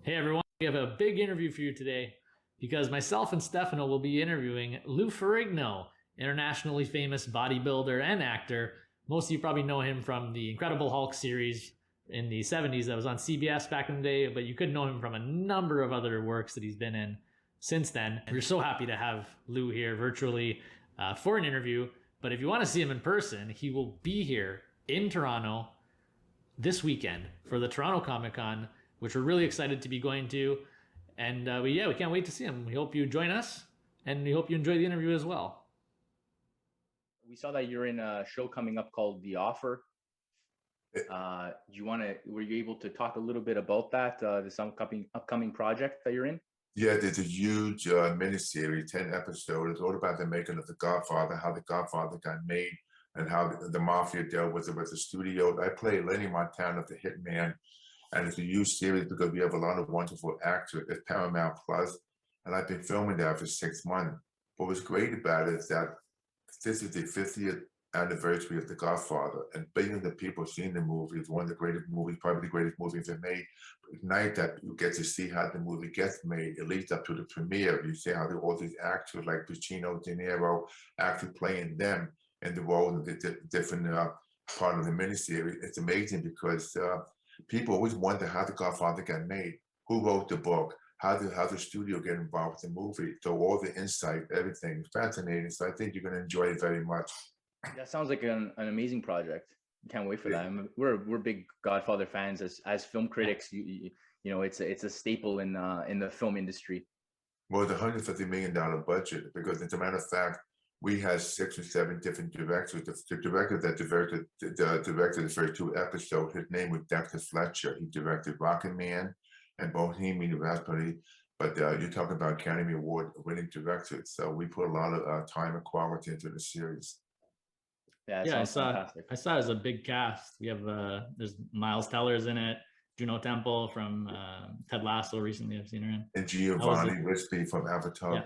Hey everyone, we have a big interview for you today because myself and Stefano will be interviewing Lou Ferrigno, internationally famous bodybuilder and actor. Most of you probably know him from the Incredible Hulk series in the 70s that was on CBS back in the day, but you could know him from a number of other works that he's been in since then. We're so happy to have Lou here virtually for an interview. But if you want to see him in person, he will be here in Toronto this weekend for the Toronto ComiCon, which we're really excited to be going to. And we can't wait to see him. We hope you join us, and we hope you enjoy the interview as well. We saw that you're in a show coming up called The Offer. Were you able to talk a little bit about that, this upcoming project that you're in? Yeah, there's a huge miniseries, 10 episodes. It's all about the making of The Godfather, how The Godfather got made, and how the mafia dealt with it with the studio. I play Lenny Montana, the hitman, and it's a huge series because we have a lot of wonderful actors. It's Paramount Plus, and I've been filming that for 6 months. What was great about it is that this is the 50th anniversary of The Godfather, and billions of people seeing the movie. It's one of the greatest movies, probably the greatest movies ever made. At night that you get to see how the movie gets made, it leads up to the premiere. You see how all these actors like Pacino, De Niro, actually playing them in the role of the different part of the miniseries. It's amazing because people always wonder how The Godfather got made, who wrote the book, how the studio get involved with the movie. So all the insight, everything is fascinating. So I think you're going to enjoy it very much. That sounds like an amazing project. Can't wait for that. We're big Godfather fans as film critics. You know it's a staple in the film industry. Well, it's $150 million budget because, as a matter of fact, we had 6 or 7 different directors. The director that directed the first 2 episodes, his name was Dexter Fletcher. He directed Rocket Man and Bohemian Rhapsody. But you're talking about Academy Award winning directors. So we put a lot of time and quality into the series. Yeah, Yeah, fantastic. I saw it as a big cast. We have there's Miles Teller's in it, Juno Temple from Ted Lasso recently. I've seen her in. And Giovanni Ribisi from Avatar. Yeah,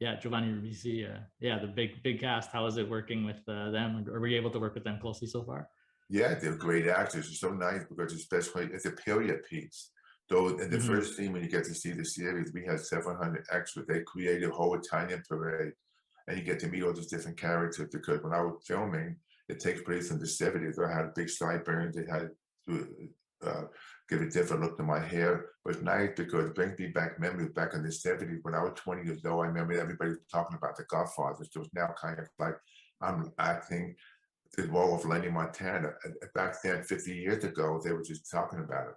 yeah, Giovanni Ribisi. Yeah, the big cast. How is it working with them? Or were you able to work with them closely so far? Yeah, they're great actors. It's so nice because especially it's a period piece. Though in the first scene, when you get to see the series, we had 700 extras. They created a whole Italian parade, and you get to meet all these different characters. Because when I was filming, it takes place in the 70s. I had big sideburns. They had to give a different look to my hair. But it's nice because it brings me back memories back in the 70s. When I was 20 years old, I remember everybody was talking about The Godfather. So it's now kind of like I'm acting the role of Lenny Montana. Back then, 50 years ago, they were just talking about it.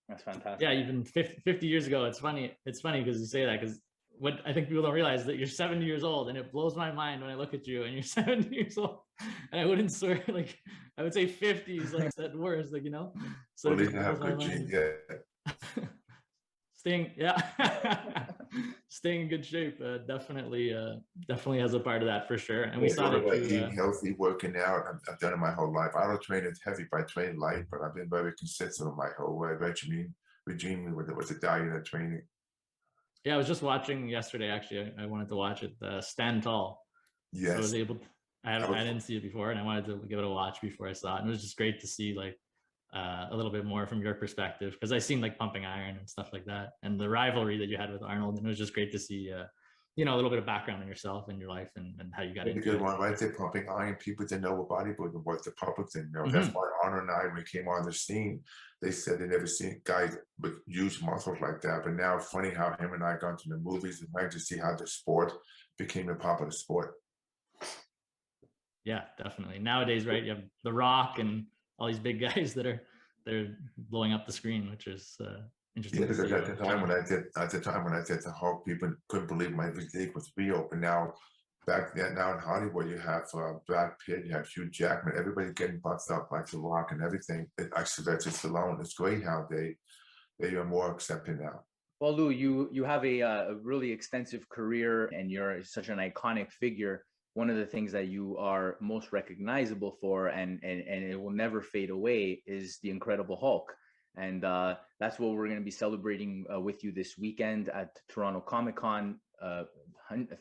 That's fantastic. Yeah, even 50 years ago. It's funny because you say that, because what I think people don't realize is that you're 70 years old, and it blows my mind when I look at you and you're 70 years old. And I wouldn't swear, like I would say 50s, like at worst, like, you know. So well, have good genes, yeah. Staying in good shape definitely has a part of that for sure. And we saw that eating healthy, working out. I've done it my whole life. I don't train as heavy, but I train light. But I've been very consistent with my whole regime with the diet and training. Yeah, I was just watching yesterday. Actually, I wanted to watch it. Stand Tall. Yes, so I was able. I didn't see it before, and I wanted to give it a watch before I saw it. And it was just great to see like a little bit more from your perspective, because I seen like Pumping Iron and stuff like that, and the rivalry that you had with Arnold, and it was just great to see a little bit of background on yourself and your life and how you got into because it. when I say Pumping Iron, people didn't know what bodybuilding was. The public didn't know. That's why Arnold and I, when we came on the scene, they said they never seen guys with huge muscles like that. But now it's funny how him and I got to the movies and nice to see how the sport became a popular sport. Yeah, definitely. Nowadays, right, you have The Rock and all these big guys they're blowing up the screen, which is interesting. Yeah, because at the time when I did the Hulk, people couldn't believe my physique was real. But now, back then, now in Hollywood, you have Brad Pitt, you have Hugh Jackman, everybody getting buffed up like The Rock and everything. Actually, that's just alone. It's great how they are more accepting now. Well, Lou, you have a really extensive career, and you're such an iconic figure. One of the things that you are most recognizable for, and it will never fade away, is the Incredible Hulk. And that's what we're going to be celebrating with you this weekend at Toronto ComiCon.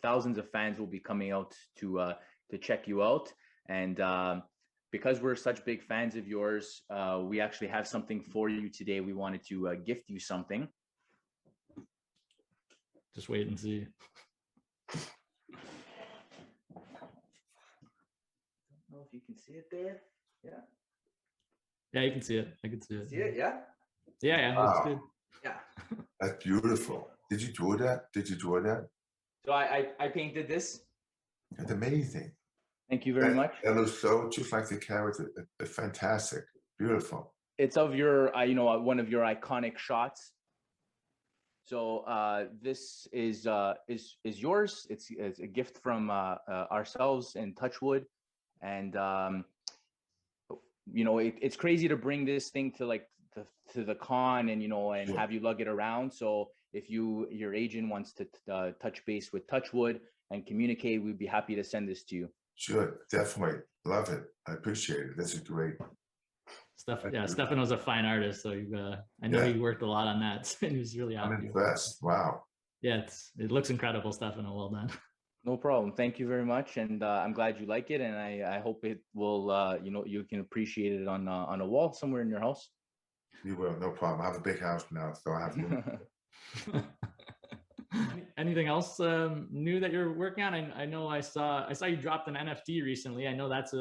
Thousands of fans will be coming out to check you out. And because we're such big fans of yours, we actually have something for you today. We wanted to gift you something. Just wait and see. I don't know if you can see it there. Yeah. Yeah, you can see it. I can see it. See it? Yeah. Yeah, Wow. that's good. Yeah. That's beautiful. Did you draw that? Did you draw that? So I painted this. That's amazing. Thank you very much. That looks so just like the character. Fantastic. Beautiful. It's of your, one of your iconic shots. So this is yours. It's a gift from ourselves in Touchwood, and it's crazy to bring this thing to like to the con and and have you lug it around. So if your agent wants to touch base with Touchwood and communicate, we'd be happy to send this to you. Sure, definitely. Love it. I appreciate it. This is great. Stefano's a fine artist, so I know he worked a lot on that, and he was really happy. I'm impressed. Wow. Yeah, it looks incredible, Stefano. Well done. No problem. Thank you very much, and I'm glad you like it, and I hope it will you can appreciate it on a wall somewhere in your house. You will, no problem. I have a big house now, so I have to. Anything else new that you're working on? I know I saw you dropped an NFT recently. I know that's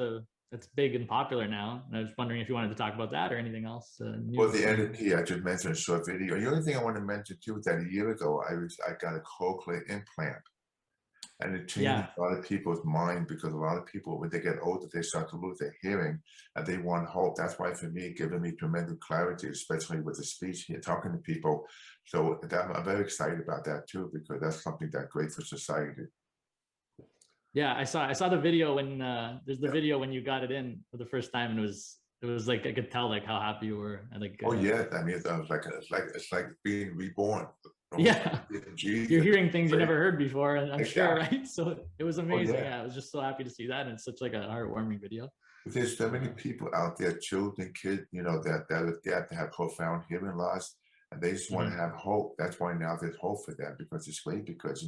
big and popular now. And I was wondering if you wanted to talk about that or anything else. Well, the NFT I just mentioned, a short video. The only thing I want to mention too is that a year ago I got a cochlear implant, and it changed a lot of people's mind, because a lot of people, when they get older, they start to lose their hearing, and they want hope. That's why, for me, giving me tremendous clarity, especially with the speech here, talking to people. So I'm very excited about that too, because that's something that's great for society. Yeah, I saw the video when there's the video when you got it in for the first time, and it was like I could tell like how happy you were. And like, oh yeah, I mean, it's like being reborn. Yeah, you're hearing things you never heard before, and I'm sure, right? So it was amazing. Oh, yeah, I was just so happy to see that, and it's such like a heartwarming video. There's so many people out there, children, kids, that have profound hearing loss, and they just want to have hope. That's why now there's hope for them, because it's great, because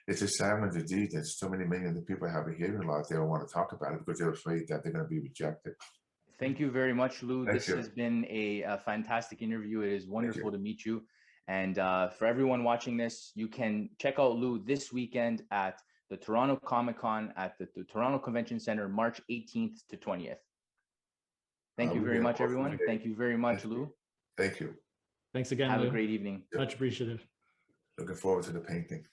it's a silent disease, and so many millions of people have a hearing loss. They don't want to talk about it because they're afraid that they're going to be rejected. Thank you very much, Lou. Thank this you. has been a fantastic interview. It is wonderful to meet you. And for everyone watching this, you can check out Lou this weekend at the Toronto ComiCon at the Toronto Convention Center, March 18th to 20th. Thank you very much, everyone. Thank you very much, Lou. Thank you. Thanks again, Have Lou. a great evening. Much appreciative. Looking forward to the painting.